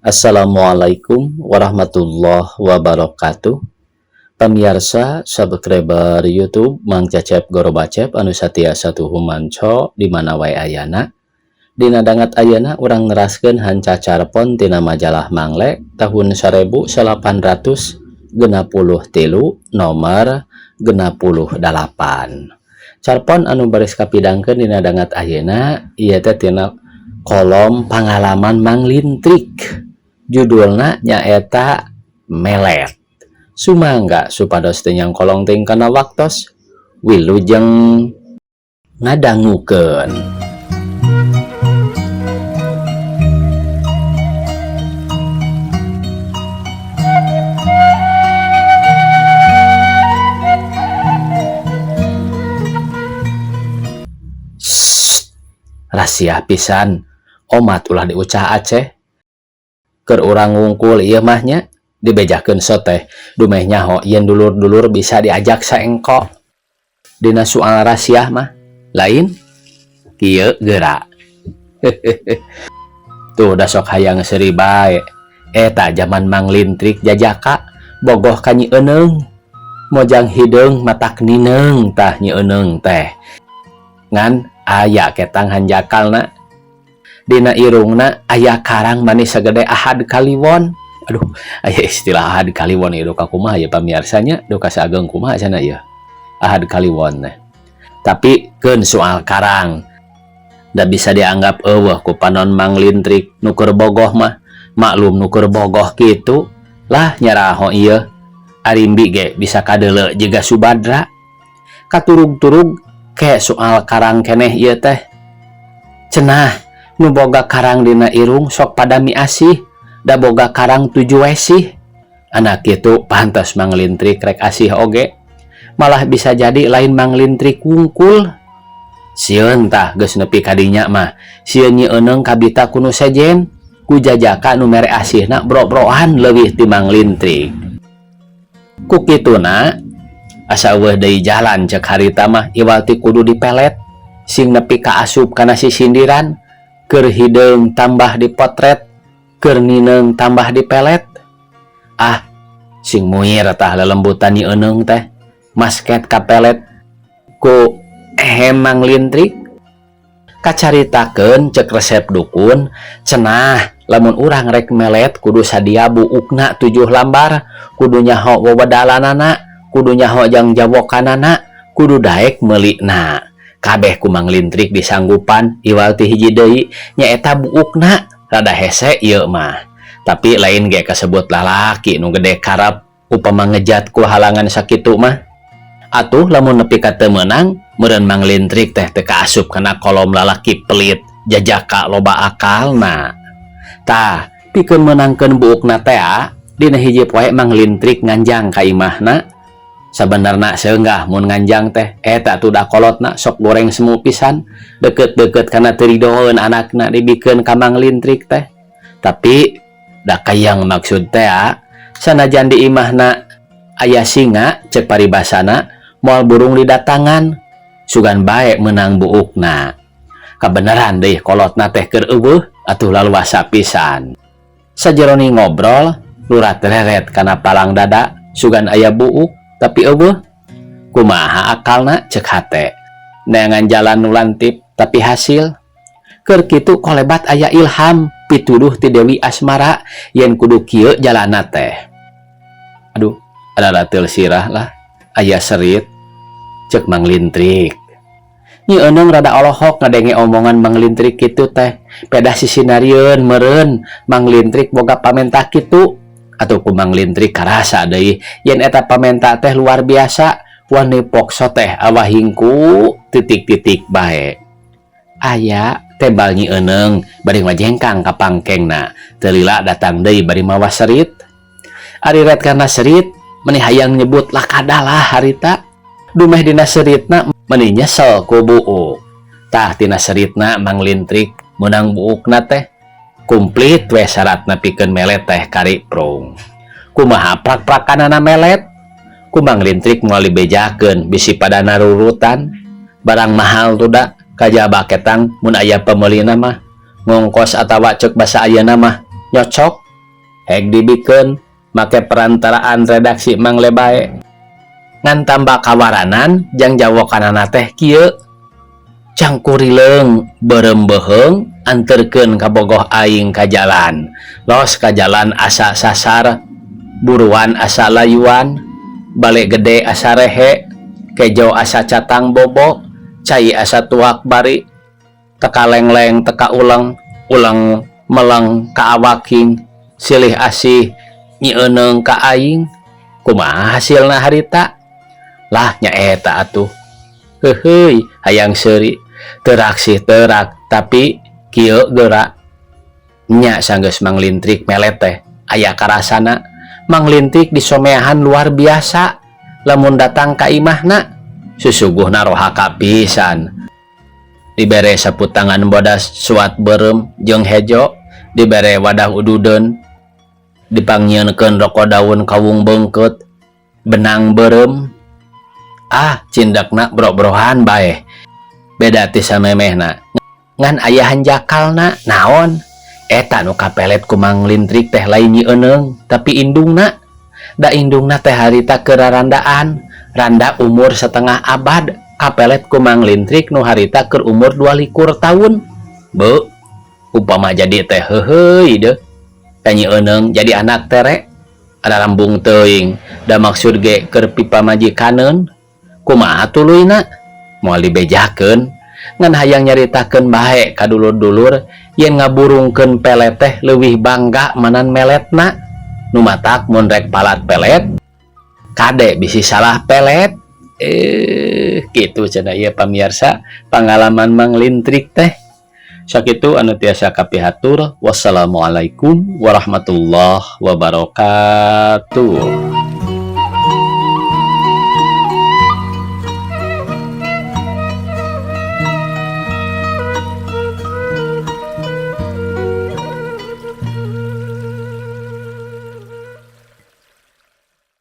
Assalamualaikum warahmatullahi wabarakatuh. Pemirsa subscriber YouTube Mang Cecep Gorobacep anu satiasa tuhumanco di mana wae ayana. Dina dangat ayana urang neraskeun hanca carpon tina majalah Mangle tahun 1863 nomor 68. Carpon anu baris kapidangkeun dina dangat ayeuna ieu teh tina kolom pangalaman Mang Lintrik. Judulna nyaeta Melet. Sumangga supados teu nyang kolong teuing kana waktos wilujeng ngadangukeun. Rahasia pisan omat ulah diucah Aceh keur urang ngungkul ieu mah nya dibejakeun soteh dumeh nyaho yen dulur-dulur bisa diajak saengko dina soal rahasia mah lain kieu geura. Tuh da sok hayang seuri bae eta zaman Mang Lintrik jajaka bogoh ka Nyi Eneung mojang hideung matak nineung tah Nyi Eneung teh ngan aya ketang hanjakalna dina irungna aya karang manis sagede Ahad Kaliwon. Aduh aya istilah Ahad Kaliwon ieu ka kumaha ya pamiarsanya duh ka sageung kumaha cenah ieu Ahad Kaliwon teh. Tapi keun soal karang da bisa dianggap eueuh ku panon Mang Lintrik nu keur bogoh mah maklum nu keur bogoh kitu lah nyaraho ieu arimbi ge bisa kadeuleu jiga Subadra katurug-turug ke soal karang keneh ieu teh cenah nu boga karang dina irung sok pada miasih da boga karang tuju wesih anak kitu pantes Mang Lintrik rek asih oge malah bisa jadi lain Mang Lintrik wungkul sieun tah geus nepi ka dinya mah sieun Nyi Eneung kabita kuno sejen ku jajaka nu mere asihna bro-broan leuwih ti Mang Lintrik ku kituna asa eueuh deui jalan cek harita mah iwal ti kudu dipelet sing nepi ka asup kana sisindiran keur hideung tambah dipotret keur nineung tambah dipelet sing muir tah lelembutan Nyi Eneung teh masket ka pelet ku Mang Lintrik kacaritakeun cek resep dukun cenah lamun urang rek melet kudu sadia buukna 7 lambar kudu nyaho wewedalanana kudu nyaho jang jawokanana kudu daek meulikna kabeh ku Mang Lintrik disanggupan iwal ti hiji deui nyaeta buukna rada hese ieu mah tapi lain ge kasebut lalaki nu gede karep upama ngejat ku halangan sakitu mah atuh lamun nepi ka teu meunang meureun Mang Lintrik teh teu kaasup kana kolom lalaki pelit jajaka loba akalna tah pikeun meunangkeun buukna teh dina hiji poe Mang Lintrik nganjang ka imahna sabenerna seunggah mun nganjang teh eta tuh da kolotna sok goreng semu pisan deket-deket kana teu ridoeun anakna dibikeun ka Mang Lintrik teh tapi da kayang maksud teh sanajan di imahna aya singa cek paribasana moal burung didatangan sugan bae menang buukna kabeneran deui kolotna teh keur eueuh atuh laluasa pisan sajeroni ngobrol lurat reret kana palang dada sugan aya buuk tapi eueuh kumaha akalna cek hate neangan jalan nu lantip tapi hasil keur kitu kolebat aya ilham pituduh ti Dewi Asmara yen kudu kieu jalanna teh aduh ada teu sirah lah aya serit cek Mang Lintrik Nyi Eneung rada olohok ngadenge omongan Mang Lintrik kitu teh pedah sisinarieun meureun Mang Lintrik boga pamenta kitu atuh ku Mang Lintrik karasa deui yen eta pamenta teh luar biasa wani pokso teh awahingku titik-titik bae aya tebal Nyi Eneung bari majengkang ka pangkengna teu lila datang deui bari mawa serit ari ret kana serit meuni hayang nyebut lakadalah harita dumeh dina seritna meuni nyesel ku buuk tah tina seritna Mang Lintrik meunang buukna teh kumplit we syaratna pikeun melet teh kari prung kumaha prak-prakanana melet ku Mang Lintrik moal dibejakeun bisi pada narurutan barang mahal tuh da kajaba ketang mun aya pemeulina mah ngongkos atawa cek basa ayeuna mah nyocok hek dibikeun make perantaraan redaksi Mang Lebae ngan tambah kawaranan jang jawokanana teh kieu cangkurileung berembeheung anterkeun ka bogoh aing ka jalan los ka jalan asa sasar buruan asa layuan balik gede asa rehe kejo asa catang bobo cai asa tuak bari teka lengleng teka ulang meleng ka awaking silih asih nyieuneng ka aing kumaha hasilna harita lah nyaeta atuh heuheuy hayang seuri teurak sih teurak tapi kieu geura nya sanggeus Mang Lintrik melet teh aya karasana Mang Lintrik disomeahan luar biasa lamun datang ka imahna susuguhna rohaka pisan dibere saputangan bodas suat berem jeung hejo dibere wadah ududeun dipanggieunkeun rokok daun kawung beungkeut benang berem cindakna bro-brohan bae beda ti samemehna ngan aya hanjakalna naon eta nu kapelet ku Mang Lintrik teh lain nyieuneng tapi indungna da indungna teh harita kerarandaan randa umur setengah abad kapelet ku Mang Lintrik nu harita keur umur 22 tahun beuh upama jadi teh heuheuy deuh nyieuneng jadi anak tere ada lambung teuing da maksud ge keur pipa majikaneun kumaha tuluyna moal dibejakeun ngan hayang nyaritakeun bae ka dulur-dulur yen ngaburungkeun pelet teh leuwih bangga menan meletna nu matak mun rek palat pelet kade bisi salah pelet kitu cenah ieu pamirsa pangalaman Mang Lintrik teh sakitu anu tiasa kapihatur wassalamualaikum warahmatullahi wabarakatuh.